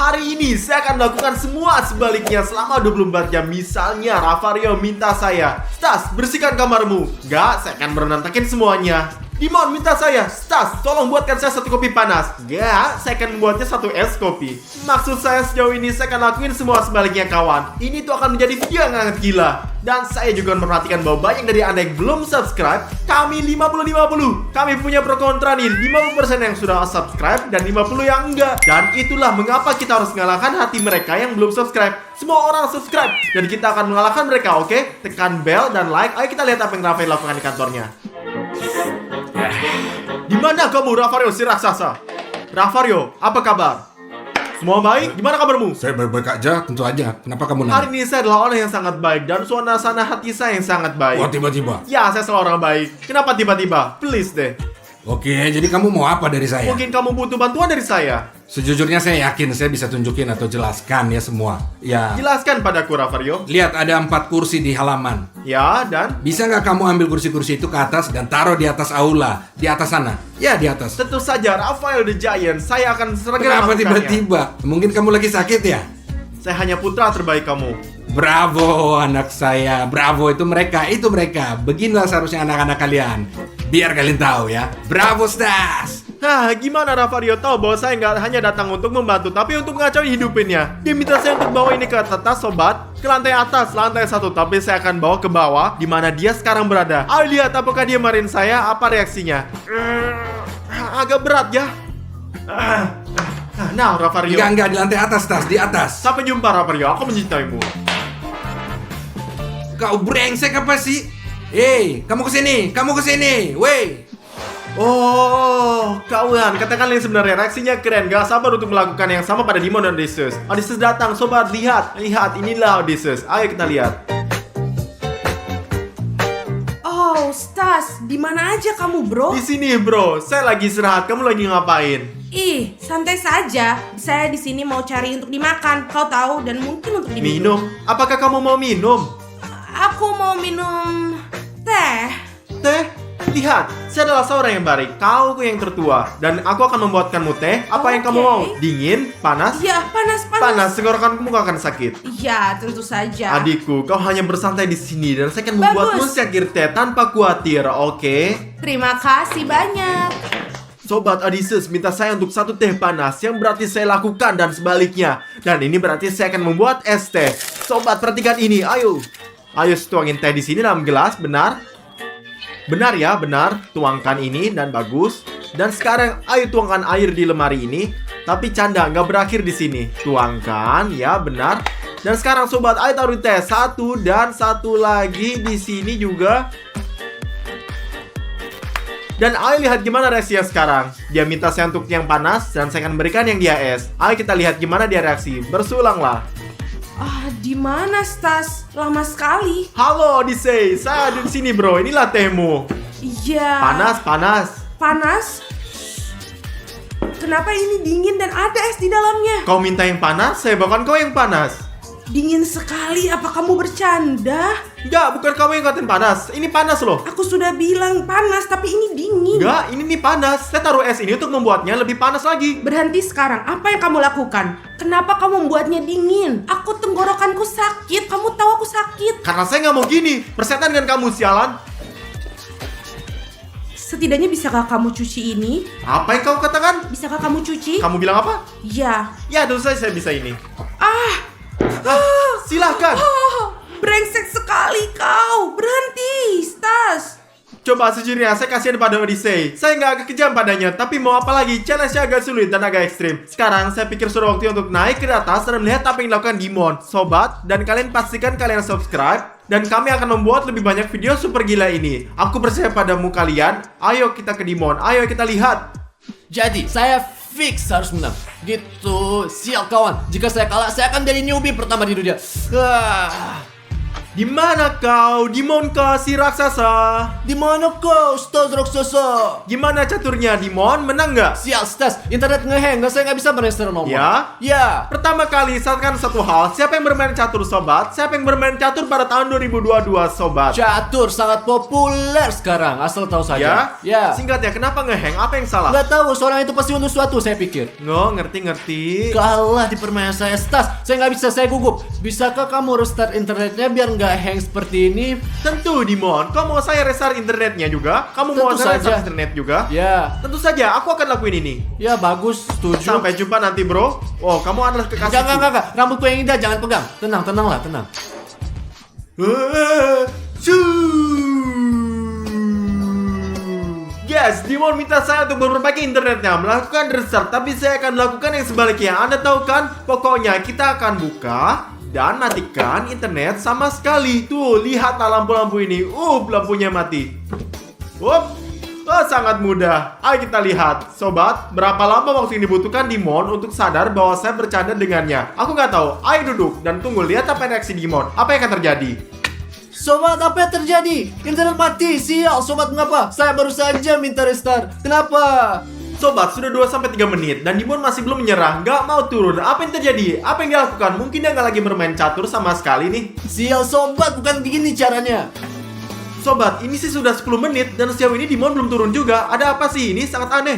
Hari ini saya akan melakukan semua sebaliknya selama 24 jam. Misalnya Rafario minta saya, Stas, bersihkan kamarmu. Enggak, saya akan berantakin semuanya. Dimon minta saya, Stas, tolong buatkan saya 1 kopi panas. Enggak, saya akan membuatnya 1 es kopi. Maksud saya sejauh ini saya akan lakuin semua sebaliknya kawan. Ini tuh akan menjadi video yang sangat gila. Dan saya juga memperhatikan bahwa banyak dari Anda yang belum subscribe. Kami 50-50. Kami punya pro kontra nih. 50% yang sudah subscribe dan 50 yang enggak. Dan itulah mengapa kita harus mengalahkan hati mereka yang belum subscribe. Semua orang subscribe dan kita akan mengalahkan mereka, oke? Tekan bell dan like. Ayo kita lihat apa yang Rafael lakukan di kantornya. Di mana kamu, Rafario si raksasa? Rafario, apa kabar? Semua baik? Gimana kabarmu? Saya baik-baik aja, tentu aja. Kenapa kamu Hari nanya? ini saya adalah orang yang sangat baik dan suasana hati saya yang sangat baik. Oh, tiba-tiba. Ya, saya selalu orang baik. Kenapa tiba-tiba? Please deh. Oke, jadi kamu mau apa dari saya? Mungkin kamu butuh bantuan dari saya. Sejujurnya saya yakin saya bisa tunjukin atau jelaskan ya semua. Ya, Jelaskan padaku, Rafario. lihat ada 4 kursi di halaman. Ya, dan Bisa nggak kamu ambil kursi-kursi itu ke atas dan taruh di atas aula? Di atas sana. Ya, di atas. tentu saja Rafael the Giant. Saya akan segera Kenapa melakukannya. tiba-tiba? Mungkin kamu lagi sakit ya? Saya hanya putra terbaik kamu. Bravo anak saya, bravo itu mereka. Beginilah seharusnya anak-anak kalian. Biar kalian tahu ya. Bravo Stas. Hah, gimana Rafario tahu bahwa saya nggak hanya datang untuk membantu, tapi untuk mengacau hidupinnya. Dia minta saya untuk bawa ini ke atas, sobat. Ke lantai atas, lantai 1. Tapi saya akan bawa ke bawah, di mana dia sekarang berada. Ayo lihat apakah dia marahin saya, apa reaksinya. Agak berat ya. Nah, Rafario. Enggak, di lantai atas Stas, di atas. Sampai jumpa, Rafario. Aku mencintaimu. Kau brengsek apa sih? Hei, kamu kesini, wey. Oh, kawan, katakan yang sebenarnya reaksinya keren. Gak sabar untuk melakukan yang sama pada Dimon dan Odysseus. Odysseus datang, sobat, lihat, inilah Odysseus. Ayo kita lihat. Oh, Stas, di mana aja kamu, bro? Di sini, bro. Saya lagi istirahat. Kamu lagi ngapain? Ih, santai saja. Saya di sini mau cari untuk dimakan. Kau tahu, dan mungkin untuk Minum? diminum. Apakah kamu mau minum? Aku mau minum teh. Teh? Lihat, saya adalah seorang yang baik. Kau yang tertua. Dan aku akan membuatkanmu teh. Apa yang kamu Oke. mau? Dingin? Panas? Iya, panas. Panas, tenggorokanmu akan sakit. Iya, tentu saja. Adikku, kau hanya bersantai di sini dan saya akan Bagus. membuatmu secangkir teh tanpa khawatir, oke? Terima kasih banyak. Sobat Odysseus minta saya untuk 1 teh panas, yang berarti saya lakukan dan sebaliknya. Dan ini berarti saya akan membuat es teh. Sobat, perhatikan ini, ayo. Ayo tuangin teh di sini dalam gelas, benar? Benar ya, benar. Tuangkan ini dan bagus. Dan sekarang ayo tuangkan air di lemari ini. Tapi canda, nggak berakhir di sini. Tuangkan, ya benar. Dan sekarang sobat, ayo taruh teh 1 dan 1 lagi di sini juga. Dan ayo lihat gimana reaksinya sekarang. Dia minta saya untuk yang panas dan saya akan berikan yang dia es. Ayo kita lihat gimana dia reaksi. Bersulanglah. Ah, di mana, Stas? Lama sekali. Halo Odyssey, saya ada di sini bro. Inilah tehmu. Iya. Panas. Panas? Kenapa ini dingin dan ada es di dalamnya? Kau minta yang panas, saya bawakan kau yang panas. Dingin sekali, apa kamu bercanda? Enggak, bukan kamu yang katain panas. Ini panas loh. Aku sudah bilang panas, tapi ini dingin. Enggak, ini nih panas. Saya taruh es ini untuk membuatnya lebih panas lagi. Berhenti sekarang, apa yang kamu lakukan? Kenapa kamu membuatnya dingin? Aku tenggorokanku sakit, kamu tahu aku sakit. Karena saya nggak mau gini. Persetan dengan kamu, sialan. Setidaknya bisakah kamu cuci ini? Apa yang kau katakan? Bisakah kamu cuci? Kamu bilang apa? Ya. Ya, tentu saja saya bisa ini. Ah, Silahkan. brengsek sekali kau. Berhenti, Stas. Coba sejujurnya, saya kasihan pada Odyssey. Saya nggak agak kejam padanya, tapi mau apa lagi? Challenge-nya agak sulit dan agak ekstrim. Sekarang, saya pikir sudah waktu untuk naik ke atas dan melihat apa yang dilakukan Dimon. Sobat, dan kalian pastikan kalian subscribe. Dan kami akan membuat lebih banyak video super gila ini. Aku percaya padamu kalian. Ayo kita ke Dimon, ayo kita lihat. Jadi, saya fix harus menang. Gitu, sial kawan. Jika saya kalah, saya akan jadi newbie pertama di dunia. Di mana kau, Dimon si raksasa? Di mana kau, Stas raksasa? Gimana caturnya, Dimon? Menang nggak? Sial, Stas. Internet ngeheng. Saya nggak bisa bermain nomor. Ya? Ya. Pertama kali, saatkan satu hal. Siapa yang bermain catur, sobat? Siapa yang bermain catur pada tahun 2022, sobat? Catur sangat populer sekarang. Asal tahu Ya? saja. Ya. Singkatnya, kenapa ngeheng? Apa yang salah? Nggak tahu, seorang itu pasti untuk sesuatu, saya pikir. Ngerti. Kalah di permainan saya, Stas. Saya nggak bisa, saya gugup. Bisakah kamu restart internetnya biar nggak hang seperti ini? Tentu, Dimon. Kau mau saya restart internetnya juga? Kamu mau Tentu saya saja. restart internet juga? Ya. Tentu saja, aku akan lakuin ini. Ya, bagus. Setuju. Sampai jumpa nanti, bro. Oh, kamu adalah kekasihku. Enggak. Rambutku yang indah, jangan pegang. Tenanglah, tenang. Yes, Dimon minta saya untuk memperbaiki internetnya, melakukan restart, tapi saya akan melakukan yang sebaliknya. Anda tahu kan? Pokoknya kita akan buka dan matikan internet sama sekali. Tuh, lihatlah lampu-lampu ini. Lampunya mati. Sangat mudah. Ayo kita lihat. Sobat, berapa lama waktu yang dibutuhkan Dimon untuk sadar bahwa saya bercanda dengannya? Aku nggak tahu. Ayo duduk dan tunggu lihat apa reaksi Dimon. Apa yang akan terjadi? Sobat, apa yang terjadi? Internet mati, sial. Sobat, mengapa? Saya baru saja minta restart. Kenapa? Sobat, sudah 2-3 menit dan Dimon masih belum menyerah, nggak mau turun. Apa yang terjadi? Apa yang dia lakukan? Mungkin dia nggak lagi bermain catur sama sekali nih. Sial, sobat, bukan begini caranya. Sobat, ini sih sudah 10 menit dan sejauh ini Dimon belum turun juga. Ada apa sih? Ini sangat aneh.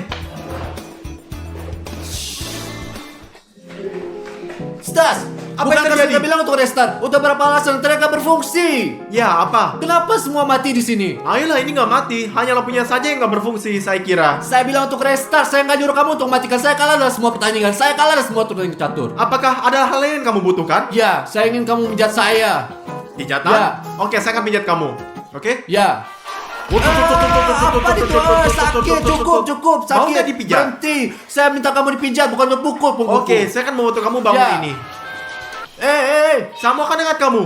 Stas, Apa yang bukankah terjadi? saya bilang untuk restart? Udah berapa alasan internet nggak berfungsi? Ya, apa? Kenapa semua mati di sini? Ayolah, ini nggak mati. Hanya lampunya saja yang nggak berfungsi, saya kira. Saya bilang untuk restart, saya nggak nyuruh kamu untuk matikan. Saya kalah dalam semua pertandingan. Saya kalah dalam semua turnamen catur. Apakah ada hal lain yang kamu butuhkan? Ya, saya ingin kamu menjat saya. Pijatan? Ya. Oke, saya akan pijat kamu. Oke? Ya. Apa itu? Sakit, cukup, sakit. Mau nggak dipijat? Berhenti. Saya minta kamu dipijat, bukan dipukul punggungku. Oke, saya akan membantu kamu bangun Ya. ini. Saya Sama akan dengan kamu.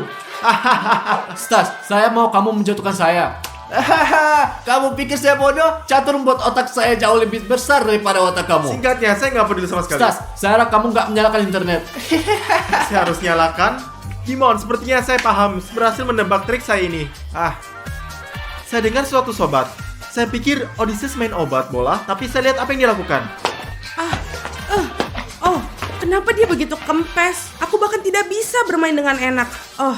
Stas, saya mau kamu menjatuhkan saya. Kamu pikir saya bodoh? Catur membuat otak saya jauh lebih besar daripada otak kamu. Singkatnya, saya nggak peduli sama sekali. Stas, saya harap kamu nggak menyalakan internet. Saya harus nyalakan. Dimon, sepertinya saya paham. Berhasil menebak trik saya ini. Saya dengar suatu sobat. Saya pikir Odysseus main obat bola, tapi saya lihat apa yang dia lakukan. Oh, kenapa dia begitu kempes? Aku bahkan tidak bisa bermain dengan enak. Oh.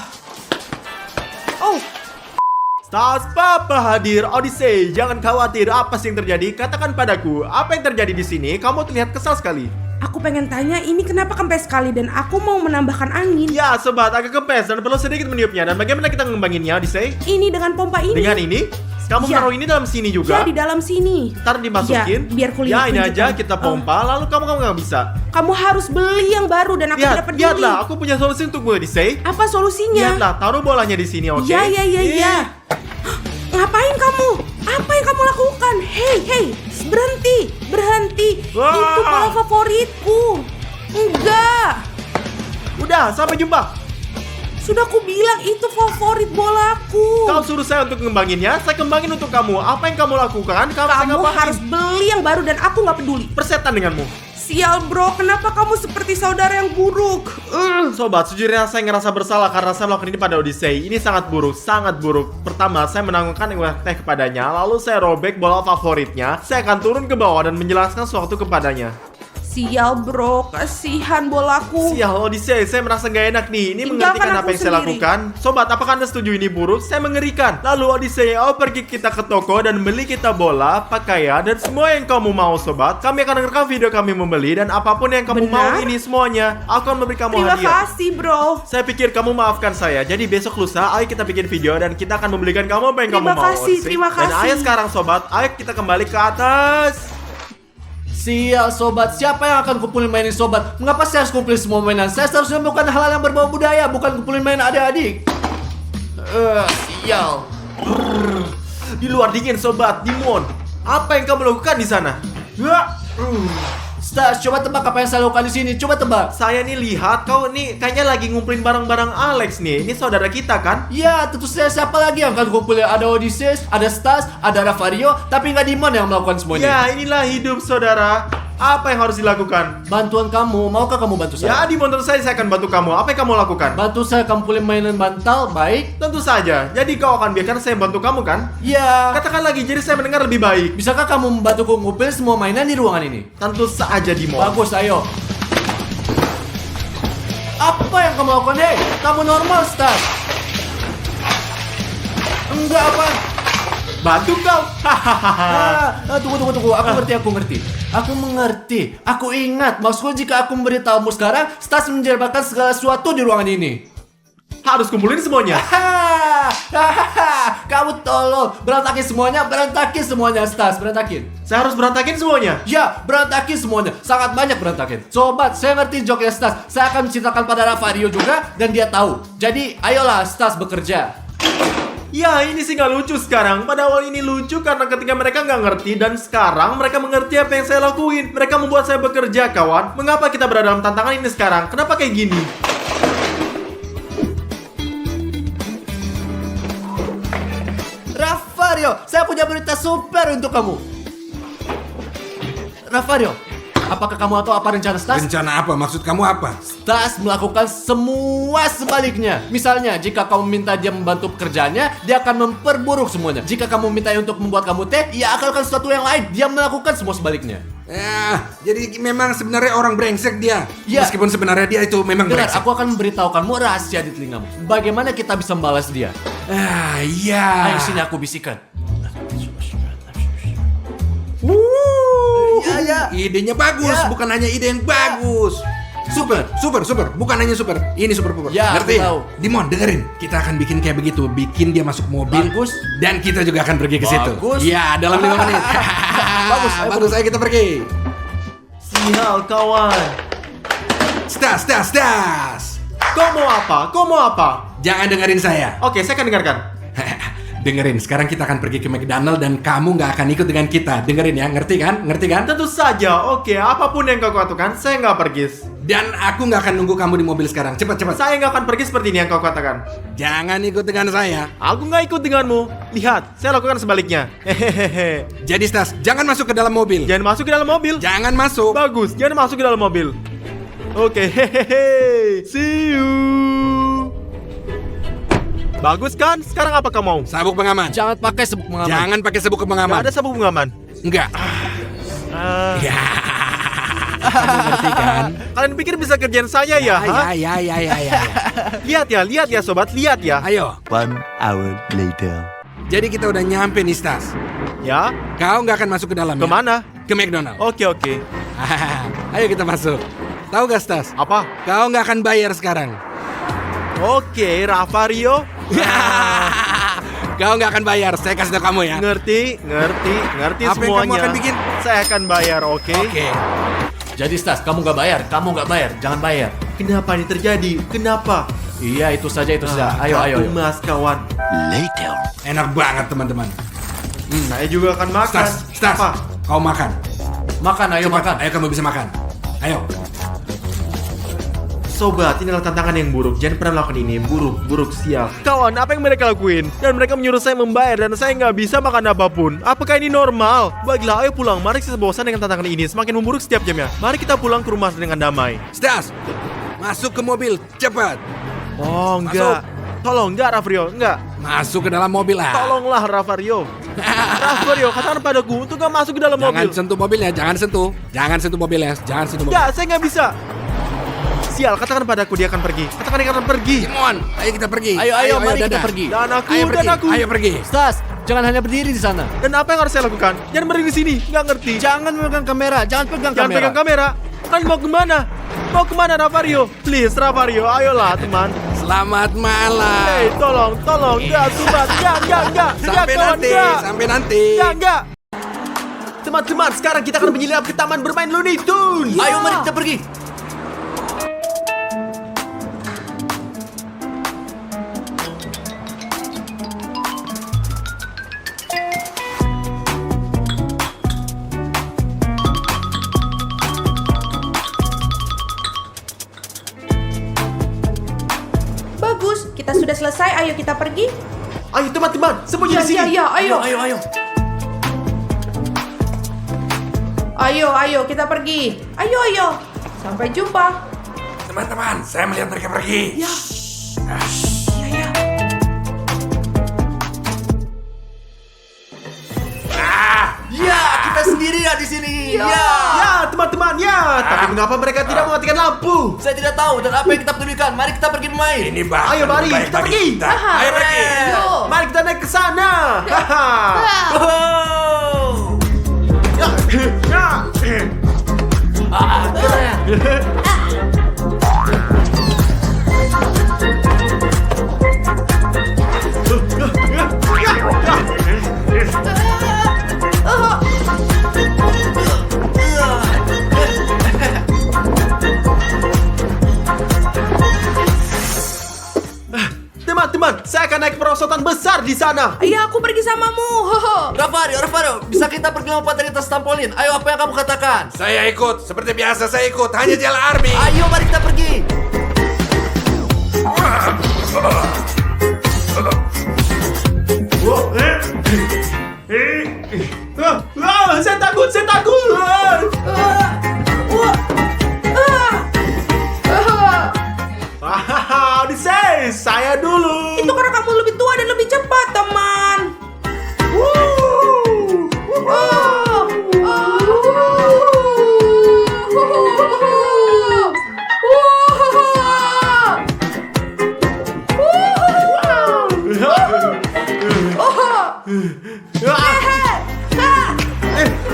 Stas, Papa hadir. Odyssey, jangan khawatir. Apa sih yang terjadi? Katakan padaku, apa yang terjadi di sini? Kamu terlihat kesal sekali. Aku pengen tanya ini kenapa kempes sekali dan aku mau menambahkan angin. Ya, sobat, agak kempes dan perlu sedikit meniupnya. Dan bagaimana kita ngembanginnya, Odyssey? Ini dengan pompa ini. Dengan ini? Kamu Ya. menaruh ini dalam sini Ya, juga? di dalam sini. Ntar dimasukin. Ya, biar kulit Ya, ini tunjukkan. aja kita pompa. Lalu kamu nggak bisa. Kamu harus beli yang baru dan aku tidak peduli. Lihatlah, aku punya solusi untukmu, Odyssey. Apa solusinya? Lihatlah, taruh bolanya di sini, oke? Ya. Ngapain kamu? Apa yang kamu lakukan? Hei, berhenti. Wah. Itu bola favoritku. Enggak. Udah, sampai jumpa. Sudah aku bilang itu favorit bolaku. Kau suruh saya untuk ngembanginnya, saya kembangin untuk kamu. Apa yang kamu lakukan? Saya Kamu nggak paham. harus beli yang baru dan aku nggak peduli. Persetan denganmu. Sial bro, kenapa kamu seperti saudara yang buruk? Sobat, sejujurnya saya ngerasa bersalah karena saya melakukan ini pada Odyssey. Ini sangat buruk. Pertama, saya menanggungkan teh kepadanya, lalu saya robek bola favoritnya. Saya akan turun ke bawah dan menjelaskan sesuatu kepadanya. Sial bro, kasihan bolaku. Sial, Odyssey, saya merasa nggak enak nih. Ini Tinggalkan menghentikan aku apa yang saya sendiri. lakukan. Sobat, apakah Anda setuju ini buruk? Saya mengerikan. Lalu Odyssey, pergi kita ke toko dan beli kita bola, pakaian, dan semua yang kamu mau, sobat. Kami akan rekam video kami membeli dan apapun yang kamu mau Benar? ini semuanya. Aku akan memberi kamu Terima hadiah. kasih bro. Saya pikir kamu maafkan saya. Jadi besok lusa, ayo kita bikin video dan kita akan membelikan kamu apa yang Terima kamu mau. kasih, Odyssey. terima Dan kasih. ayo sekarang, sobat, ayo kita kembali ke atas. Sial, sobat, siapa yang akan kumpulin mainin sobat? Mengapa saya harus kumpulin semua mainan? Saya seharusnya melakukan hal yang berbau budaya, bukan kumpulin mainan adik-adik. Sial. Di luar dingin, sobat. Dimon, apa yang kamu lakukan di sana? Stas, coba tebak apa yang saya lakukan di sini. Coba tebak. Saya nih lihat kau nih kayaknya lagi ngumpulin barang-barang Alex nih. Ini saudara kita kan? Ya, tentu saja siapa lagi yang akan kumpulin? Ada Odysseus, ada Stas, ada Ravario, tapi nggak Dimon yang melakukan semuanya. Ya, inilah hidup saudara. Apa yang harus dilakukan? Bantuan kamu, maukah kamu bantu Ya, saya? di menurut saya akan bantu kamu. Apa yang kamu lakukan? Bantu saya kamu pulih mainan bantal, baik? Tentu saja. Jadi kau akan biarkan saya bantu kamu kan? Ya. Katakan lagi, jadi saya mendengar lebih baik. Bisakah kamu membantuku ngumpulin semua mainan di ruangan ini? Tentu saja, Dimon. Bagus, ayo. Apa yang kamu lakukan, hei? Kamu normal, Stas. Enggak apa? Bantu kau. Hahaha. Tunggu. Aku mengerti. Aku ingat. Maksudku jika aku memberitahumu sekarang, Stas menjelaskan segala sesuatu di ruangan ini. Harus kumpulin semuanya. Kamu tolong berantakin semuanya, Stas, berantakin. Saya harus berantakin semuanya. Ya, berantakin semuanya. Sangat banyak berantakin. Sobat, saya ngerti joknya Stas. Saya akan menceritakan pada Rafario juga dan dia tahu. Jadi, ayolah Stas bekerja. Ya, ini sih nggak lucu sekarang. Pada awal ini lucu karena ketika mereka nggak ngerti, dan sekarang mereka mengerti apa yang saya lakuin. Mereka membuat saya bekerja, kawan. Mengapa kita berada dalam tantangan ini sekarang? Kenapa kayak gini? Rafario, saya punya berita super untuk kamu. Rafario, apakah kamu tahu apa rencana Stas? Rencana apa? Maksud kamu apa? Stas melakukan semua sebaliknya. Misalnya, jika kamu minta dia membantu pekerjaannya, dia akan memperburuk semuanya. Jika kamu minta untuk membuat kamu teh, ia akan lakukan sesuatu yang lain. Dia melakukan semua sebaliknya. Jadi memang sebenarnya orang brengsek dia. Ya. Meskipun sebenarnya dia itu memang Dengar, brengsek. aku akan memberitahukanmu rahasia di telingamu. Bagaimana kita bisa membalas dia? Iya. Ayo sini aku bisikan. Ya. Idenya bagus, Ya. bukan hanya ide yang bagus. Super. Bukan hanya super. Ini super. Ya, Ngerti? aku tahu. Dimon, dengerin. Kita akan bikin kayak begitu. Bikin dia masuk mobil. Bagus. Dan kita juga akan pergi ke situ. Bagus. Iya, dalam 5 menit. Bagus, ayo kita pergi. Sial, kawan. Stas. Kau mau apa? Jangan dengerin saya. Oke, saya akan dengarkan. Dengerin, sekarang kita akan pergi ke McDonald dan kamu nggak akan ikut dengan kita. Dengerin ya, ngerti kan? Tentu saja. Oke, apapun yang kau katakan, saya nggak pergi. Dan aku nggak akan nunggu kamu di mobil sekarang. Cepat. Saya nggak akan pergi seperti ini yang kau katakan. Jangan ikut dengan saya. Aku nggak ikut denganmu. Lihat, saya lakukan sebaliknya. Hehehe. Jadi Stas, jangan masuk ke dalam mobil. Jangan masuk ke dalam mobil. Jangan masuk. Bagus, jangan masuk ke dalam mobil. Oke, hehehe. See you. Bagus kan? Sekarang apa kamu mau? Sabuk pengaman. Jangan pakai sabuk pengaman. Jangan pakai sabuk pengaman. Gak ada sabuk pengaman. Enggak. Ah, Ya. Kamu ngerti kan? Kalian pikir bisa kerjaan saya ya? Hah? Ya. Lihat ya sobat, lihat ya. Ayo. 1 hour later. Jadi kita udah nyampe nih Stas. Ya, Kau nggak akan masuk ke dalam. ya? kemana? Ke McDonald. Oke. Ayo kita masuk. Tahu gak Stas? Apa? Kau nggak akan bayar sekarang. Oke, Rafario. Kau nggak akan bayar. Saya kasih tau kamu ya. Ngerti Apa yang semuanya. kamu akan bikin? Saya akan bayar, oke? Oke. Jadi Stas, kamu nggak bayar. Jangan bayar. Kenapa ini terjadi? Kenapa? Iya, itu saja. Ayo. Mas kawan. Later. Enak banget teman-teman. Saya juga akan makan. Stas. Apa? Kau makan. Makan, ayo Cepat. makan. Ayo kamu bisa makan. Ayo. Sobat, inilah tantangan yang buruk. Jangan pernah melakukan ini. Buruk, sial. Kawan, apa yang mereka lakuin? Dan mereka menyuruh saya membayar dan saya nggak bisa makan apapun. Apakah ini normal? Baiklah, ayo pulang. Mari kita bosan dengan tantangan ini. Semakin memburuk setiap jamnya. Mari kita pulang ke rumah dengan damai. Stas. Masuk ke mobil. Cepat. Oh, enggak. Tolong, enggak, Rafario. Enggak. Masuk ke dalam mobil lah. Tolonglah, Rafario. Rafario, katakan padaku untuk nggak masuk ke dalam Jangan mobil. sentuh mobilnya. Jangan sentuh mobilnya. Jangan sentuh mobil. Enggak, saya nggak bisa. Sial, katakan padaku dia akan pergi. Katakan dia akan pergi. Simon, ayo kita pergi. Ayo, mari kita dadah. pergi. Dan aku, Ayo pergi. Ayo pergi. Stas, jangan hanya berdiri di sana. Dan apa yang harus saya lakukan? Jangan berdiri di sini. Nggak ngerti. Jangan memegang kamera. Jangan pegang Jangan kamera. pegang kamera. Kalian mau kemana? Mau kemana, Rafario? Please, Rafario, ayolah, teman. Selamat malam. Hei, tolong. Enggak, sobat. Enggak. Sampai kawan, nanti. enggak. Sampai nanti. Enggak. Teman-teman, sekarang kita akan menyelinap ke taman bermain Looney Tunes. Ayo, mari kita pergi. Bagus, kita sudah selesai. Ayo kita pergi. Ayo, teman-teman, sembunyi di sini. Iya, ayo. Ayo. Ayo, kita pergi. Ayo. Sampai jumpa. Teman-teman, saya melihat mereka pergi. Ya. Ya, kita sendiri ya di sini. Ya. Ya, teman-teman, ya. Tapi mengapa mereka tidak mematikan lampu? Saya tidak tahu dan apa yang kita pedulikan. Mari kita pergi bermain. Ini bahkan Ayo, mari, lebih baik kita bagi pergi. kita. Aha. Ayo pergi. Ayo. Mari kita naik ke sana. Haha. Wow. Teman-teman, saya akan naik perosotan besar di sana. Iya, aku pergi samamu. Rafario, bisa kita pergi lompat dari atas trampolin? Ayo, apa yang kamu katakan? Saya ikut, seperti biasa saya ikut. Hanya jalan army. Ayo, mari kita pergi. Saya takut. Odyssey, saya dulu. Itu karena kamu lebih tua dan lebih cepat, teman.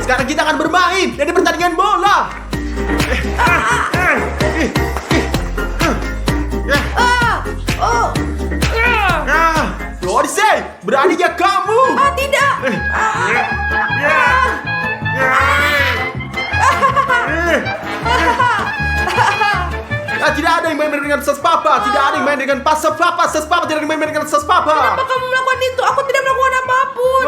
Sekarang kita akan bermain dari pertandingan bola. Odyssey, beraninya kamu? Tidak. Tidak ada yang main dengan sas papa. Tidak ada yang main dengan pasal papa. Sas papa tidak ada yang main dengan sas papa. Kenapa kamu melakukan itu? Aku tidak melakukan apapun.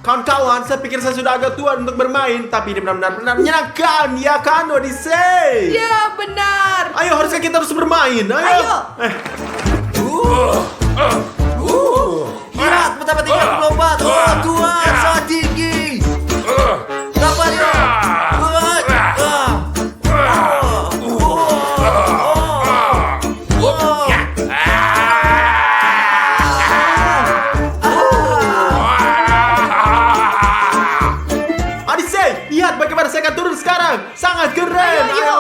Kawan-kawan, saya pikir saya sudah agak tua untuk bermain, tapi ini benar-benar menyenangkan, ya kan, Odyssey? Ya, benar. Ayo, haruskah kita terus bermain? Ayo. Lihat betapa tinggi aku lompat. Tuhan, sangat tinggi. Rafario. Odyssey, lihat bagaimana saya akan turun sekarang. Sangat keren. Ayo.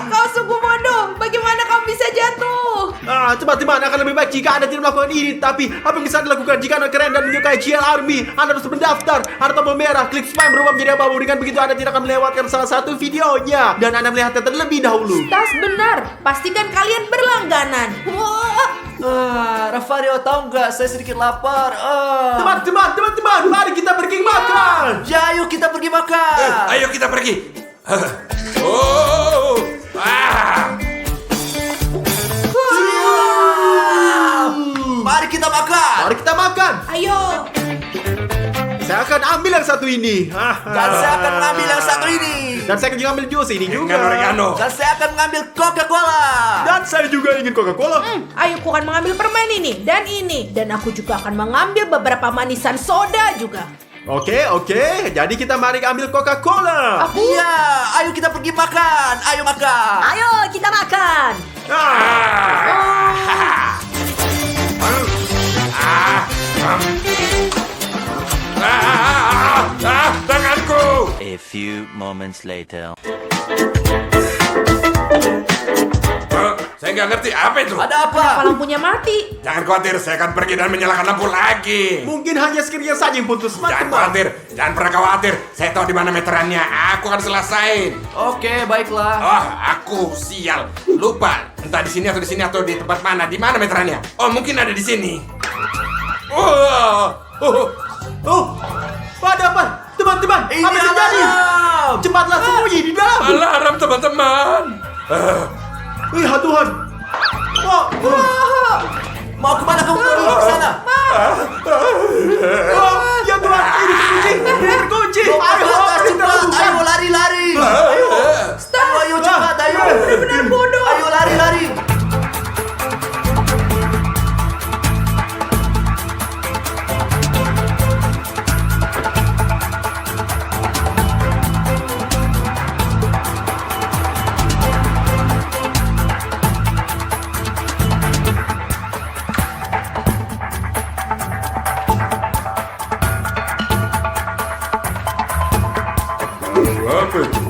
Kau sungguh bodoh. Bagaimana kamu bisa jatuh? Teman-teman, akan lebih baik jika Anda tidak melakukan ini. Tapi, apa yang bisa dilakukan jika Anda keren dan menyukai GL Army? Anda harus mendaftar. Ada tombol merah, klik subscribe berubah menjadi abu. Dengan begitu, Anda tidak akan melewatkan salah satu videonya. Dan Anda melihatnya terlebih dahulu. Tas benar. Pastikan kalian berlangganan. Rafario, tahu nggak? Saya sedikit lapar. Teman-teman, mari kita pergi makan. Ya, ayo kita pergi makan. Ayo kita pergi. Oh. Mari kita makan. Mari kita makan. Ayo. Saya akan ambil yang satu ini. Dan saya akan mengambil yang satu ini. Dan saya akan juga ambil jus ini juga. Dengan oregano. Dan saya akan mengambil Coca-Cola. Dan saya juga ingin Coca-Cola. Ayo, aku akan mengambil permen ini dan ini. Dan aku juga akan mengambil beberapa manisan soda juga. Oke. Jadi kita mari ambil Coca-Cola. Iya, ayo kita pergi makan. Ayo makan. Ayo, kita makan. Tanganku. A few moments later. Saya nggak ngerti apa itu. Ada apa? Kenapa lampunya mati? Jangan khawatir, saya akan pergi dan menyalakan lampu lagi. Mungkin hanya sekiranya saja yang putus. Jangan khawatir, jangan pernah khawatir. Saya tahu di mana meterannya. Aku akan selesaiin. Oke, baiklah. Oh, aku sial. Lupa. Entah di sini atau di tempat mana. Di mana meterannya? Oh, mungkin ada di sini. Ada apa? Teman-teman, Ini apa yang terjadi? alarm. Cepatlah sembunyi di dalam. Alarm, teman-teman. Lihat Tuhan. Mau kemana kamu pergi? Ke sana. Ya Tuhan, ini terkunci. Lompat ke atas cepat. Ayo lari. Ayo cepat, ayo. Benar bodoh. Ayo lari. apa itu?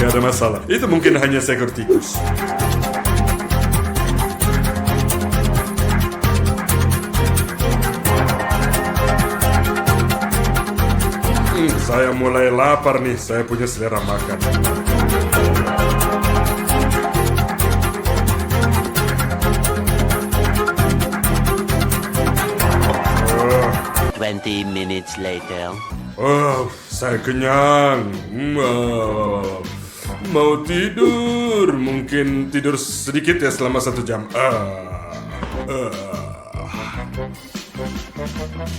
Gak ada masalah. Itu mungkin hanya seekor tikus. Saya mulai lapar nih. Saya punya selera makan. 20 minutes later. Oh, saya kenyang. Mau tidur. Mungkin tidur sedikit ya selama 1 jam.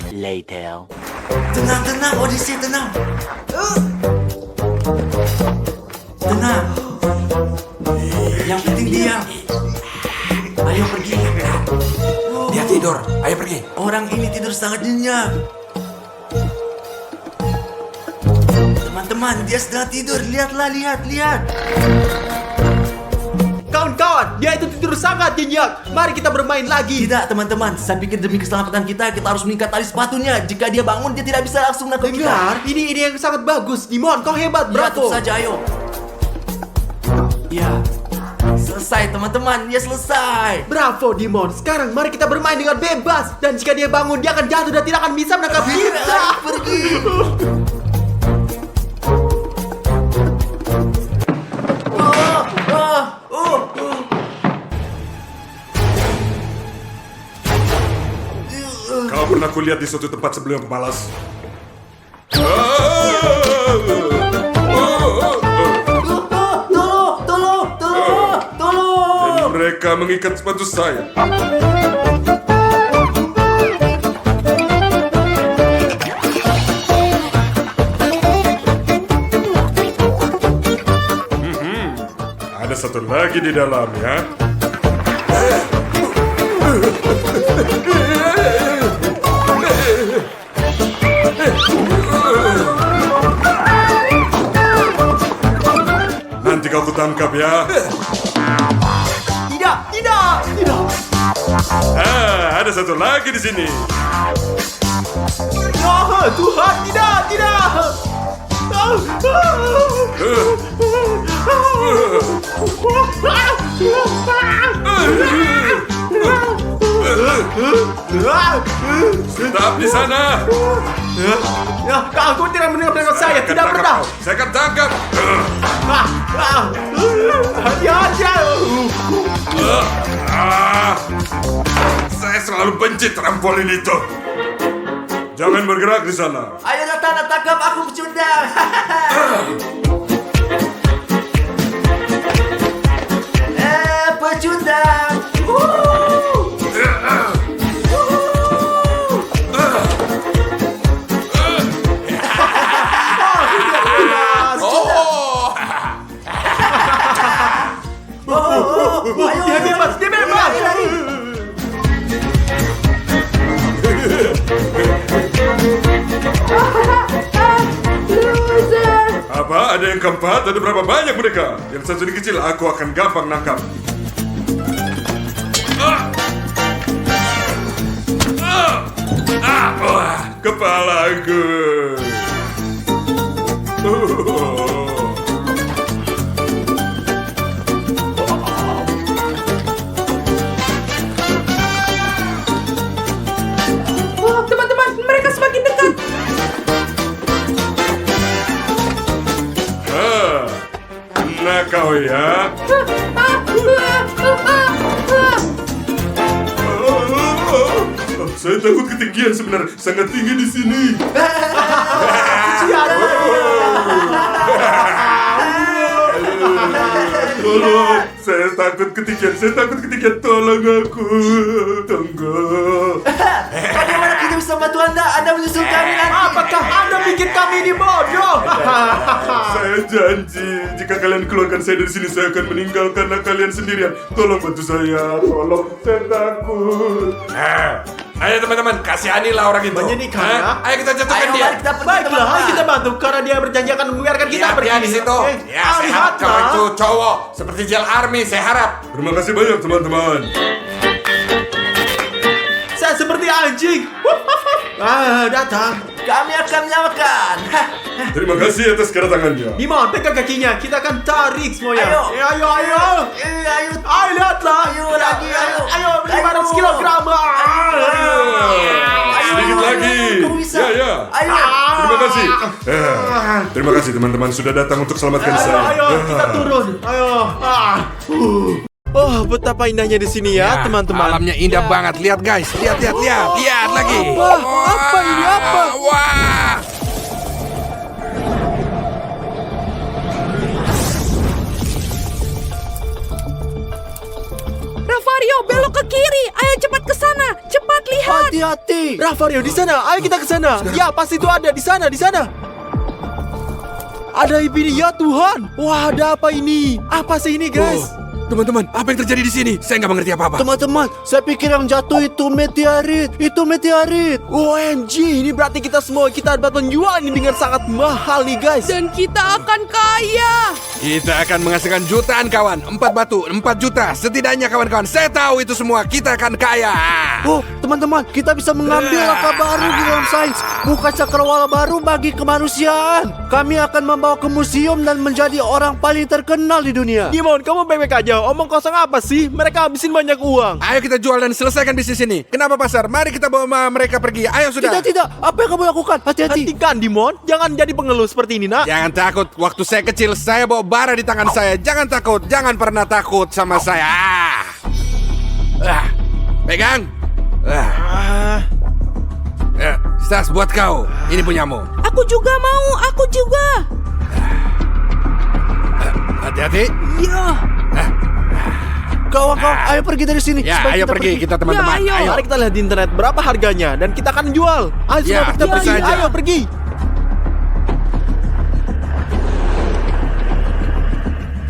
Later. Tenang, Odyssey, tenang. Tenang. Yang penting diam. Ayo pergi. Dia tidur. Ayo pergi. Orang ini tidur sangat nyenyak. Teman-teman, dia sedang tidur. Lihatlah, lihat. Kawan-kawan, dia itu tidur sangat nyenyak. Mari kita bermain lagi. Tidak, teman-teman. Saya pikir demi keselamatan kita harus mengikat tali sepatunya. Jika dia bangun, dia tidak bisa langsung nangkap kita. Dengar, ini yang sangat bagus. Dimon, kau hebat, Ya, tentu bravo. saja, ayo. Ya. Selesai, teman-teman. Ya, selesai. Bravo, Dimon. Sekarang mari kita bermain dengan bebas. Dan jika dia bangun, dia akan jatuh dan tidak akan bisa menangkap kita. Pergi. Kau pernah kulihat di suatu tempat sebelum malas? Dan mereka mengikat sepatu saya. Ada satu lagi di dalam ya. Nanti kau kutangkap ya. Tidak. Ada satu lagi di sini. Oh, Tuhan, tidak. Tetap di sana. Ya, aku tidak mendengar saya. Tidak pernah. Saya akan tangkap. Hati-hati. Saya selalu benci trampolin itu. Jangan bergerak di sana. Ayo datang, tangkap aku pecundang. Pecundang. Dia bebas. Apa? Ada yang keempat? Ada berapa banyak mereka? Yang satu ini kecil, aku akan gampang nangkap. Kepalaku. Teman-teman, mereka semakin dekat. Nah kau ya. Saya takut ketinggian sebenarnya, sangat tinggi di sini. Tolong, saya takut ketinggian, tolong aku. Tunggu. Bagaimana kita bisa bantu Anda? Anda menyusul kami nanti. Apakah Anda bikin kami ini bodoh? Saya janji, jika kalian keluarkan saya dari sini, saya akan meninggalkan kalian sendirian. Tolong bantu saya, tolong, saya takut. Ayo teman-teman, kasihanilah orang itu. Menyedihkan, Hah? ya? Ayo kita jatuhkan Ayo, dia. mari kita pergi, Baiklah, teman-teman. ayo kita bantu karena dia berjanji akan membiarkan kita Lihat pergi. dia di situ. Ya, saya harap kau lihatlah. itu cowok seperti Jel Army, saya harap. Terima kasih banyak teman-teman. Saya seperti anjing. Datang. Kami akan menyamakan. Hah. Terima kasih atas kedatangannya. Dimon, pegang kakinya. Kita akan tarik semuanya. Ayo. Ayo, ayo. Ayo. Ayo, lihatlah. Ayo lagi, ayo. Ayo, 500 kilogram. Sedikit lagi. Kamu bisa. Ya. Ayo. Terima kasih. Terima kasih teman-teman sudah datang untuk selamatkan Ayo, saya. ayo, kita turun. Ayo. Oh, betapa indahnya di sini ya, teman-teman. Alamnya indah banget. Lihat guys, lihat lagi. Wah, apa ini, apa? Wah. Ravario, belok ke kiri. Ayo cepat ke sana. Cepat lihat. Hati-hati. Ravario di sana. Ayo kita ke sana. Ya, pasti itu ada di sana, di sana. Ada ini ya Tuhan. Wah, ada apa ini? Apa sih ini, guys? Teman-teman, apa yang terjadi di sini? Saya nggak mengerti apa-apa. Teman-teman, saya pikir yang jatuh itu meteorit. Itu meteorit. OMG, ini berarti kita dapat menjual ini dengan sangat mahal nih, guys. Dan kita akan kaya. Kita akan menghasilkan jutaan kawan. 4 batu, 4 juta. Setidaknya kawan-kawan, saya tahu itu semua. Kita akan kaya. Oh, teman-teman, kita bisa mengambil langkah baru di dalam sains. Buka cakrawala baru bagi kemanusiaan. Kami akan membawa ke museum dan menjadi orang paling terkenal di dunia. Dimon, kamu baik-baik aja. Omong kosong apa sih? Mereka habisin banyak uang. Ayo kita jual dan selesaikan bisnis ini. Kenapa pasar? Mari kita bawa mereka pergi. Ayo sudah. Tidak. Apa yang kamu lakukan? Hati-hati. Hentikan, Dimon. Jangan jadi pengeluh seperti ini, nak. Jangan takut. Waktu saya kecil, saya bawa bara di tangan saya. Jangan takut. Jangan pernah takut sama saya. Pegang. Stas, buat kau. Ini punyamu. Aku juga mau. Aku juga. Hati-hati. Ya. Kawan-kawan, ayo pergi dari sini. Ya, Sebaik ayo pergi kita teman-teman. Ya, ayo. Mari kita lihat di internet berapa harganya dan kita akan jual. Ayo, Ya, semua kita tentu pergi. saja. Ayo pergi.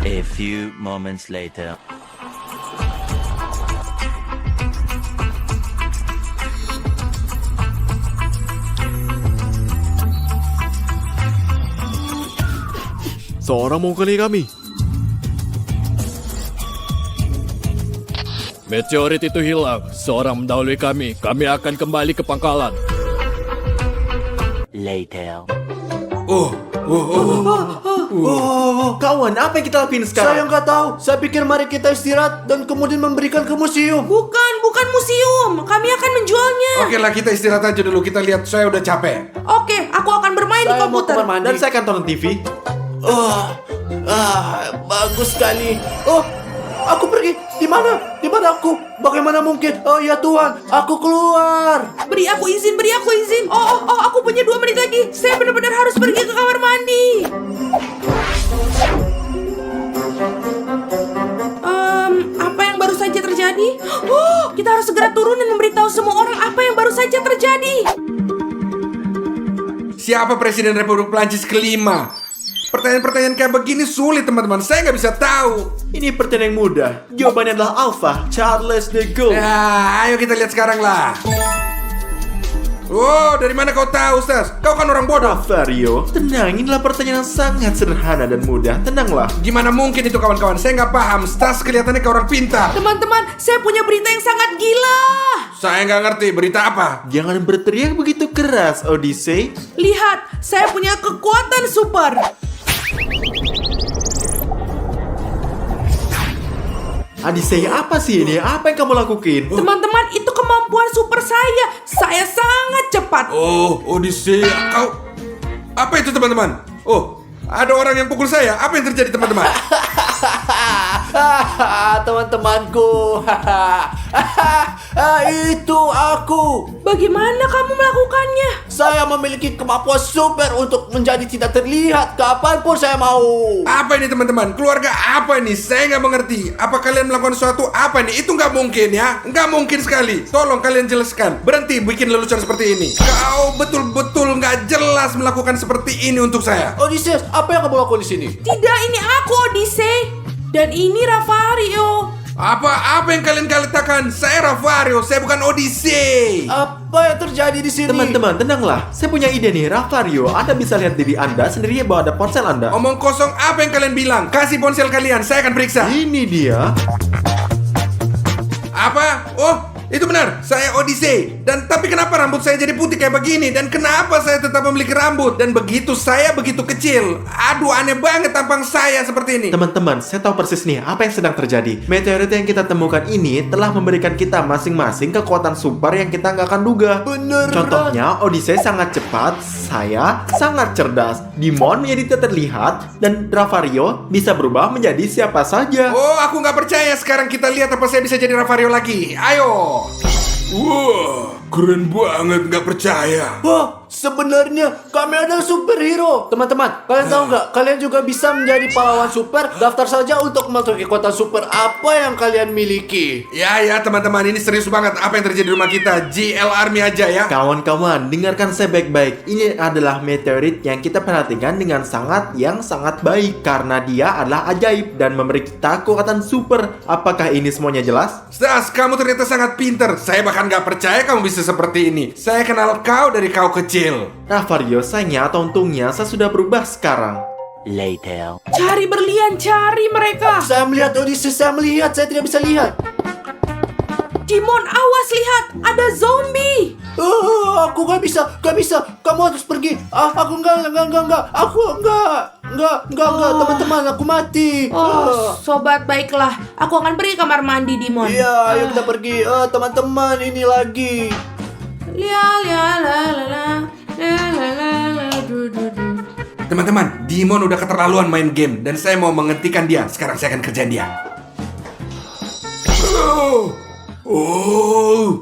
A few moments later. Seorang mengukuli kami. Meteorit itu hilang. Seorang mendahului kami. Kami akan kembali ke pangkalan. Later. Kawan, apa yang kita lakuin Saya sekarang? nggak tahu. Saya pikir mari kita istirahat dan kemudian memberikan ke museum. Bukan museum. Kami akan menjualnya. Oke lah, kita istirahat aja dulu. Kita lihat, saya udah capek. Oke, aku akan bermain di Saya mau komputer. kamar mandi. Dan saya akan tonton TV. Bagus sekali. Oh, aku pergi. Di mana? Di mana aku? Bagaimana mungkin? Oh ya Tuhan, aku keluar. Beri aku izin. Oh, aku punya 2 menit lagi. Saya benar-benar harus pergi ke kamar mandi. Apa yang baru saja terjadi? Oh, kita harus segera turun dan memberitahu semua orang apa yang baru saja terjadi. Siapa Presiden Republik Prancis kelima? Pertanyaan-pertanyaan kayak begini sulit teman-teman. Saya nggak bisa tahu. Ini pertanyaan yang mudah. Jawabannya adalah Alpha, Charles de Gaulle. Ya, ayo kita lihat sekarang lah. Wow, dari mana kau tahu, Stas? Kau kan orang bodoh. Ravario, tenang. Inilah pertanyaan yang sangat sederhana dan mudah. Tenanglah. Gimana mungkin itu kawan-kawan? Saya nggak paham. Stas kelihatannya kayak orang pintar. Teman-teman, saya punya berita yang sangat gila. Saya nggak ngerti berita apa. Jangan berteriak begitu keras, Odyssey. Lihat, saya punya kekuatan super. Odyssey, apa sih ini? Apa yang kamu lakukan? Teman-teman, itu kemampuan super saya. Saya sangat cepat. Oh, Odyssey, kau... Apa itu teman-teman? Oh, ada orang yang pukul saya. Apa yang terjadi teman-teman? Teman-temanku. Itu aku. Bagaimana kamu melakukannya? Saya memiliki kemampuan super untuk menjadi tidak terlihat kapanpun saya mau. Apa ini teman-teman? Keluarga apa ini? Saya nggak mengerti. Apa kalian melakukan sesuatu? Apa ini? Itu nggak mungkin ya. Nggak mungkin sekali. Tolong kalian jelaskan. Berhenti bikin lelucon seperti ini. Kau betul-betul nggak jelas melakukan seperti ini untuk saya. Odysseus, apa yang kamu lakukan di sini? Tidak, ini aku, Odyssey. Dan ini Ravario. Apa yang kalian katakan? Saya Ravario, saya bukan Odyssey. Apa yang terjadi di sini? Teman-teman, tenanglah. Saya punya ide nih, Ravario. Anda bisa lihat diri Anda sendiri bahwa ada ponsel Anda. Omong kosong, apa yang kalian bilang? Kasih ponsel kalian, saya akan periksa. Ini dia. Apa? Oh, itu benar. Saya Odyssey. Dan tapi kenapa rambut saya jadi putih kayak begini? Dan kenapa saya tetap memiliki rambut? Dan saya begitu kecil. Aduh, aneh banget tampang saya seperti ini. Teman-teman, saya tahu persis nih apa yang sedang terjadi. Meteorit yang kita temukan ini telah memberikan kita masing-masing kekuatan super yang kita nggak akan duga. Bener. Contohnya, Odyssey sangat cepat, saya sangat cerdas, Dimon menjadi tidak terlihat, dan Ravario bisa berubah menjadi siapa saja. Oh, aku nggak percaya. Sekarang kita lihat apa saya bisa jadi Ravario lagi. Ayo. Wah, keren banget. Nggak percaya. Wah, sebenarnya kami adalah superhero. Teman-teman, kalian tahu nggak? Kalian juga bisa menjadi pahlawan super. Daftar saja untuk memiliki kekuatan super apa yang kalian miliki. Ya, teman-teman, ini serius banget. Apa yang terjadi di rumah kita? GL Army aja ya. Kawan-kawan, dengarkan saya baik-baik. Ini adalah meteorit yang kita perhatikan dengan sangat baik karena dia adalah ajaib dan memberi kita kekuatan super. Apakah ini semuanya jelas? Stas, kamu ternyata sangat pinter. Saya bahkan nggak percaya kamu bisa seperti ini. Saya kenal kau dari kau kecil. Ravario, sayangnya atau untungnya saya sudah berubah sekarang. Later. Cari berlian, cari mereka. Saya melihat Odyssey, saya tidak bisa lihat. Dimon, awas lihat, ada zombie. Aku nggak bisa. Kamu harus pergi. Aku enggak. Aku enggak, teman-teman, aku mati. Oh, sobat baiklah. Aku akan pergi kamar mandi, Dimon. Iya, ayo kita pergi. Teman-teman, ini lagi. Teman-teman, Dimon udah keterlaluan main game dan saya mau menghentikan dia. Sekarang saya akan kerjain dia.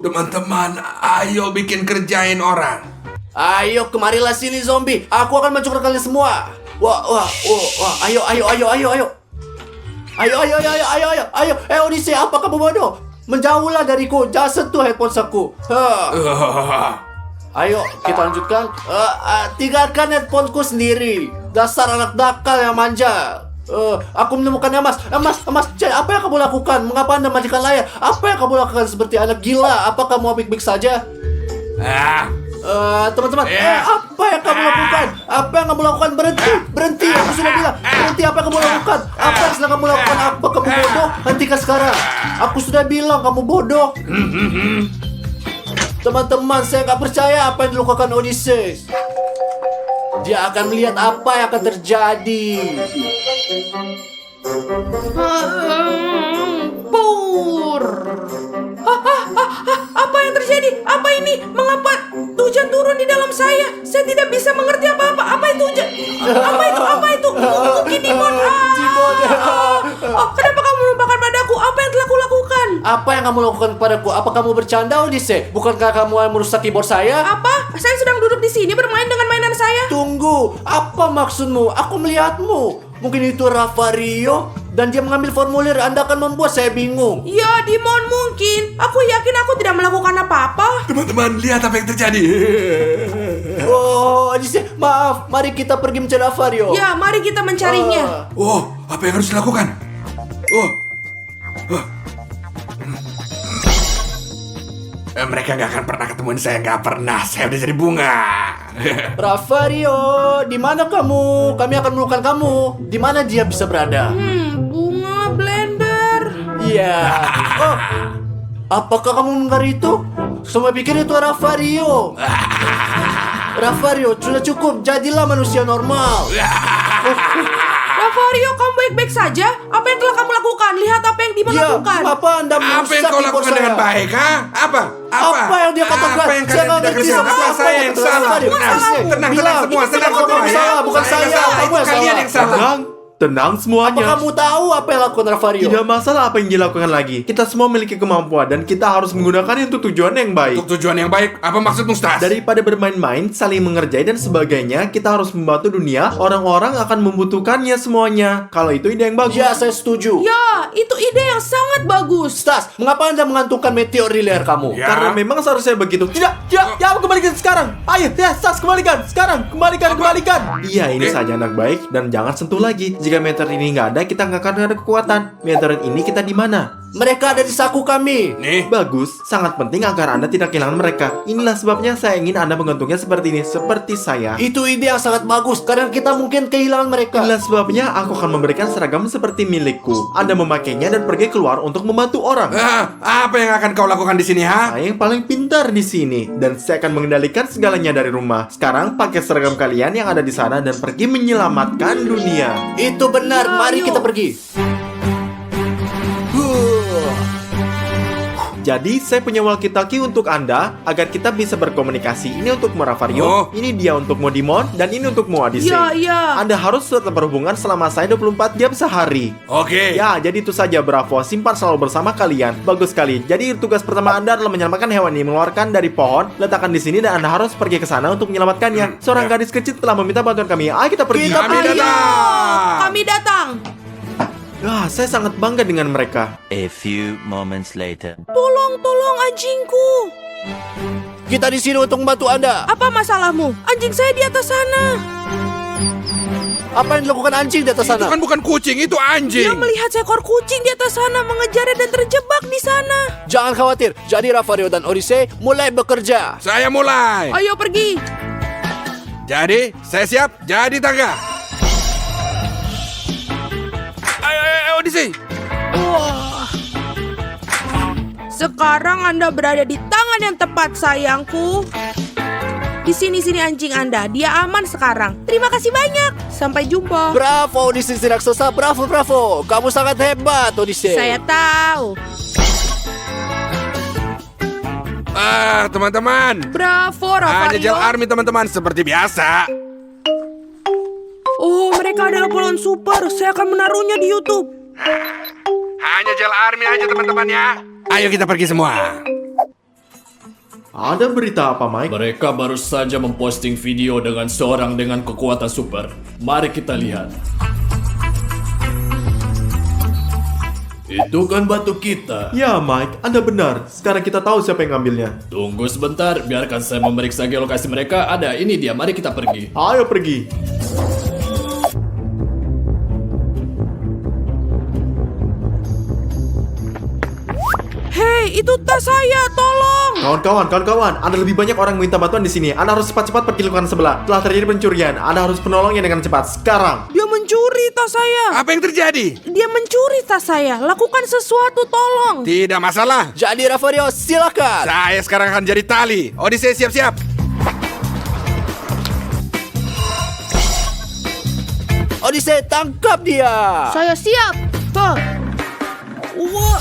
Teman-teman, ayo bikin kerjain orang. Ayo, kemarilah sini zombie. Aku akan mencuri kalian semua. Wah. Ayo. Odyssey, apa kamu bodoh? Menjauhlah dariku. Jangan sentuh headphone aku. Ayo, kita lanjutkan. Tinggalkan headphoneku sendiri. Dasar anak nakal yang manja. Aku menemukannya, Mas. Mas, apa yang kamu lakukan? Mengapa Anda matikan layar? Apa yang kamu lakukan seperti anak gila? Apa kamu baik-baik saja? Teman-teman, apa yang kamu lakukan? Apa yang kamu lakukan? Berhenti. Aku sudah bilang, berhenti. Apa yang kamu lakukan? Apa yang sedang kamu lakukan? Apa kamu bodoh? Hentikan sekarang. Aku sudah bilang kamu bodoh. Teman-teman, saya nggak percaya apa yang dilakukan Odyssey. Dia akan melihat apa yang akan terjadi. Pur. Apa yang terjadi? Apa ini? Mengapa hujan turun di dalam saya? Saya tidak bisa mengerti apa-apa. Apa itu hujan? Apa itu? Mungkin Dimon. Kenapa kamu melupakan padaku? Apa yang telah kulakukan? Apa yang kamu lakukan kepadaku? Apa kamu bercanda, Odyssey? Bukankah kamu yang merusak keyboard saya? Apa? Saya sedang duduk di sini bermain dengan mainan saya. Tunggu, apa maksudmu? Aku melihatmu. Mungkin itu Ravario dan dia mengambil formulir. Anda akan membuat saya bingung. Ya, Dimon mungkin. Aku yakin aku tidak melakukan apa-apa. Teman-teman, lihat apa yang terjadi. Oh, Odyssey, maaf. Mari kita pergi mencari Ravario. Ya, mari kita mencarinya. Apa yang harus dilakukan? Mereka nggak akan pernah ketemuin saya. Nggak pernah. Saya udah jadi bunga. Ravario, di mana kamu? Kami akan menemukan kamu. Di mana dia bisa berada? Bunga blender. Iya. Apakah kamu mendengar itu? Semua pikir itu Ravario. Ravario, sudah cukup. Jadilah manusia normal. Ravario, kamu baik-baik saja? Apa yang telah kamu lakukan? Lihat apa yang Dimon lakukan. Apa Anda Apa yang merusak kau keyboard lakukan saya? dengan baik, ha? Apa yang dia katakan? Apa yang Saya kalian nggak tidak ngerti kerjakan? sama Apa saya yang salah? Tenang semua. Tenang semua ya. Bukan saya. Itu Kamu yang kalian yang salah. Tenang Apa semuanya. kamu tahu apa yang lakukan Ravario? Tidak masalah apa yang dilakukan lagi. Kita semua memiliki kemampuan dan kita harus menggunakannya untuk tujuan yang baik. Untuk tujuan yang baik. Apa maksudmu, Stas? Daripada bermain-main, saling mengerjai dan sebagainya, kita harus membantu dunia. Orang-orang akan membutuhkannya semuanya. Kalau itu ide yang bagus. Ya, saya setuju. Ya, itu ide yang sangat bagus. Stas, mengapa Anda mengantungkan meteor di leher kamu? Ya. Karena memang seharusnya begitu. Tidak, aku kembalikan sekarang. Ayo, Stas, kembalikan. Sekarang, kembalikan. Iya, ini saja anak baik dan jangan sentuh lagi. Jika meteor ini nggak ada, kita nggak akan ada kekuatan. Meteorit ini kita di mana? Mereka ada di saku kami. Nih, Bagus, sangat penting agar Anda tidak kehilangan mereka. Inilah sebabnya saya ingin Anda menggantungnya seperti ini, seperti saya. Itu ide yang sangat bagus karena kita mungkin kehilangan mereka. Inilah sebabnya aku akan memberikan seragam seperti milikku. Anda memakainya dan pergi keluar untuk membantu orang. apa yang akan kau lakukan di sini, ha? Saya yang paling pintar di sini dan saya akan mengendalikan segalanya dari rumah. Sekarang pakai seragam kalian yang ada di sana dan pergi menyelamatkan dunia. Itu benar, mari kita pergi. Jadi saya punya walkie-talkie untuk Anda agar kita bisa berkomunikasi. Ini untuk Ravario, Oh. ini dia untuk Modimon, dan ini untuk Odyssey. Iya. Anda harus tetap berhubungan selama saya 24 jam sehari. Oke. Ya, jadi itu saja, Bravo. Simpan selalu bersama kalian. Bagus sekali. Jadi tugas pertama Anda adalah menyelamatkan hewan ini, mengeluarkan dari pohon, letakkan di sini, dan Anda harus pergi ke sana untuk menyelamatkannya. Seorang gadis kecil telah meminta bantuan kami. Ayo kita pergi. Kami datang. Kami datang. Saya sangat bangga dengan mereka. A few moments later. Tolong anjingku. Kita di sini untuk membantu Anda. Apa masalahmu? Anjing saya di atas sana. Apa yang dilakukan anjing di atas Itu sana? kan bukan kucing, itu anjing. Dia melihat seekor kucing di atas sana, mengejarnya dan terjebak di sana. Jangan khawatir. Jadi Ravario dan Odyssey mulai bekerja. Saya mulai. Ayo pergi. Jadi, saya siap jadi tangga. Ayo, Odyssey. Wah. Sekarang Anda berada di tangan yang tepat, sayangku. Di sini anjing Anda. Dia aman sekarang. Terima kasih banyak. Sampai jumpa. Bravo Odyssey si raksasa. Bravo. Kamu sangat hebat Odyssey. Saya tahu. Teman-teman. Bravo, Hanya Gel Ravario. Army, teman-teman, seperti biasa. Oh, mereka adalah polon super. Saya akan menaruhnya di YouTube. Hanya Gel Army aja, teman-teman ya. Ayo kita pergi semua. Ada berita apa, Mike? Mereka baru saja memposting video dengan seorang dengan kekuatan super. Mari kita lihat. Itu kan batu kita. Ya, Mike, Anda benar. Sekarang kita tahu siapa yang ngambilnya. Tunggu sebentar, biarkan saya memeriksa geolokasi mereka. Ada, ini dia. Mari kita pergi. Ayo pergi. Hei, itu tas saya. Tolong. Kawan-kawan, ada lebih banyak orang yang minta bantuan di sini. Anda harus cepat-cepat pergi lingkungan sebelah. Telah terjadi pencurian. Anda harus menolongnya dengan cepat. Sekarang. Dia mencuri tas saya. Apa yang terjadi? Dia mencuri tas saya. Lakukan sesuatu, tolong. Tidak masalah. Jadi Ravario silakan. Saya sekarang akan jadi tali. Odyssey siap-siap. Odyssey tangkap dia. Saya siap. Wah.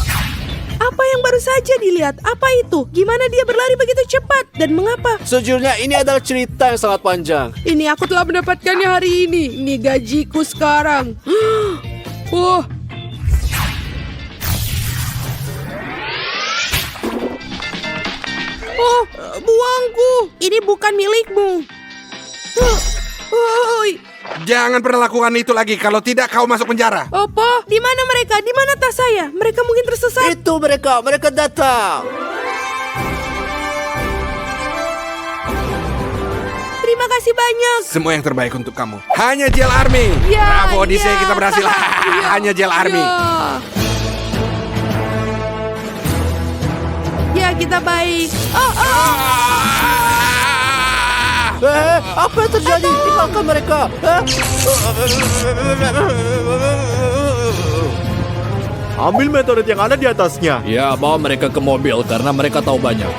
Apa yang baru saja dilihat? Apa itu? Gimana dia berlari begitu cepat? Dan mengapa? Sejujurnya ini adalah cerita yang sangat panjang. Ini aku telah mendapatkannya hari ini. Ini gajiku sekarang. Wah. Oh, buangku. Ini bukan milikmu. Woi. Jangan pernah lakukan itu lagi. Kalau tidak, kau masuk penjara. Apa? Di mana mereka? Di mana tas saya? Mereka mungkin tersesat. Itu mereka datang. Terima kasih banyak. Semua yang terbaik untuk kamu. Hanya Gel Army. Ya, Bravo Odyssey, ya. kita berhasil. Ya. Hanya Gel Army. Ya, kita baik. Apa yang terjadi? Tinggalkan mereka. Ambil meteorit yang ada di atasnya. Ya, bawa mereka ke mobil karena mereka tahu banyak.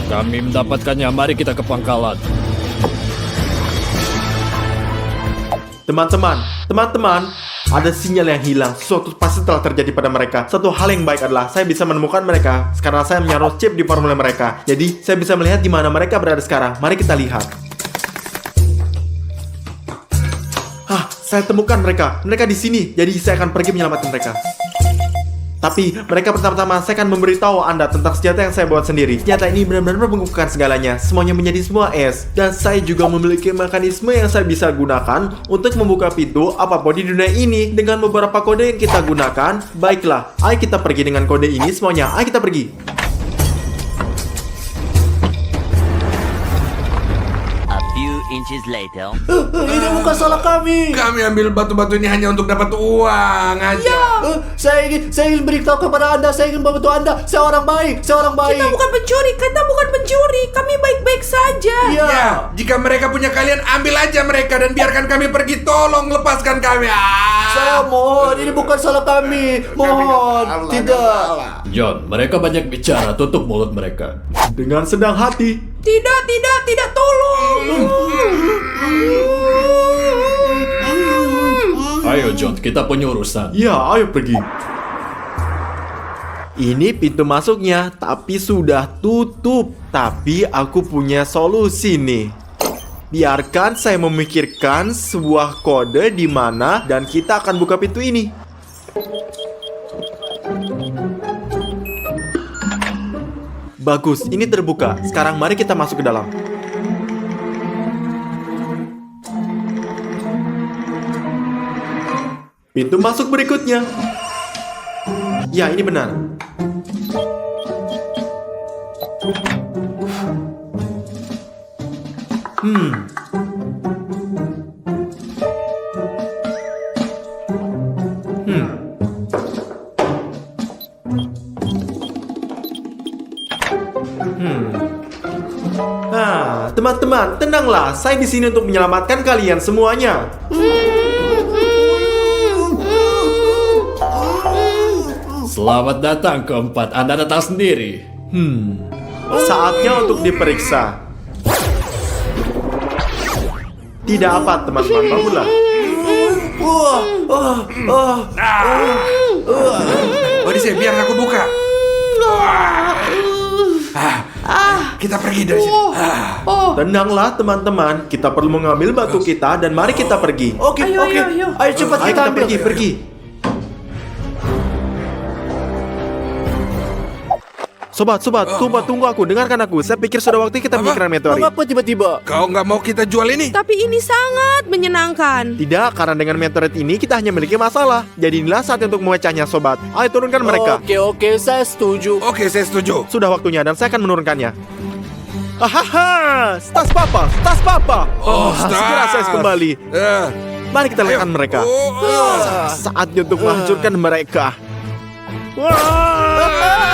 Kami mendapatkannya, mari kita ke pangkalan. Teman-teman, ada sinyal yang hilang. Sesuatu pasti telah terjadi pada mereka. Satu hal yang baik adalah saya bisa menemukan mereka karena saya menyaruh chip di formulir mereka. Jadi, saya bisa melihat di mana mereka berada sekarang. Mari kita lihat. Saya temukan mereka. Mereka di sini. Jadi, saya akan pergi menyelamatkan mereka. Tapi mereka pertama-tama saya akan memberitahu Anda tentang senjata yang saya buat sendiri. Senjata ini benar-benar membekukan segalanya. Semuanya menjadi semua es. Dan saya juga memiliki mekanisme yang saya bisa gunakan untuk membuka pintu apapun di dunia ini dengan beberapa kode yang kita gunakan. Baiklah, ayo kita pergi dengan kode ini semuanya. Ayo kita pergi. A few inches later. Ini bukan salah kami. Kami ambil batu-batu ini hanya untuk dapat uang aja. Saya ingin beritahu kepada Anda, saya ingin membantu Anda. Saya orang baik, saya orang baik. Kita bukan pencuri, kami baik-baik saja. Iya. Ya, jika mereka punya kalian, ambil aja mereka dan biarkan kami pergi. Tolong lepaskan kami. Saya mohon, ini bukan salah kami. Mohon, tidak. John, mereka banyak bicara, tutup mulut mereka. Dengan sedang hati. Tidak, tolong. Ayo John, kita punya urusan. Ya, ayo pergi. Ini pintu masuknya, tapi sudah tutup. Tapi aku punya solusi nih. Biarkan saya memikirkan sebuah kode di mana dan kita akan buka pintu ini. Bagus, ini terbuka. Sekarang mari kita masuk ke dalam. Pintu masuk berikutnya. Ya, ini benar. Teman-teman, tenanglah. Saya di sini untuk menyelamatkan kalian semuanya. Selamat datang keempat, Anda datang sendiri. Saatnya untuk diperiksa. Tidak apa, teman-teman. Bangunlah. Odyssey, biar aku buka. Kita pergi dari sini. Tenanglah, teman-teman. Kita perlu mengambil batu kita dan mari kita pergi. Oke. Ayo cepat Ayo kita kita ambil. pergi. Sobat, tunggu aku. Dengarkan aku. Saya pikir sudah waktu kita memikirkan meteorit. Mengapa tiba-tiba? Kau nggak mau kita jual ini? Tapi ini sangat menyenangkan. Tidak, karena dengan meteorit ini kita hanya memiliki masalah. Jadi inilah saat untuk memecahnya, sobat. Ayo turunkan mereka. Oke, saya setuju. Oke, saya setuju. Sudah waktunya dan saya akan menurunkannya. Ahaha, tas papa. Segera saya kembali. Mari kita lakukan mereka. Saatnya untuk menghancurkan mereka. Wah!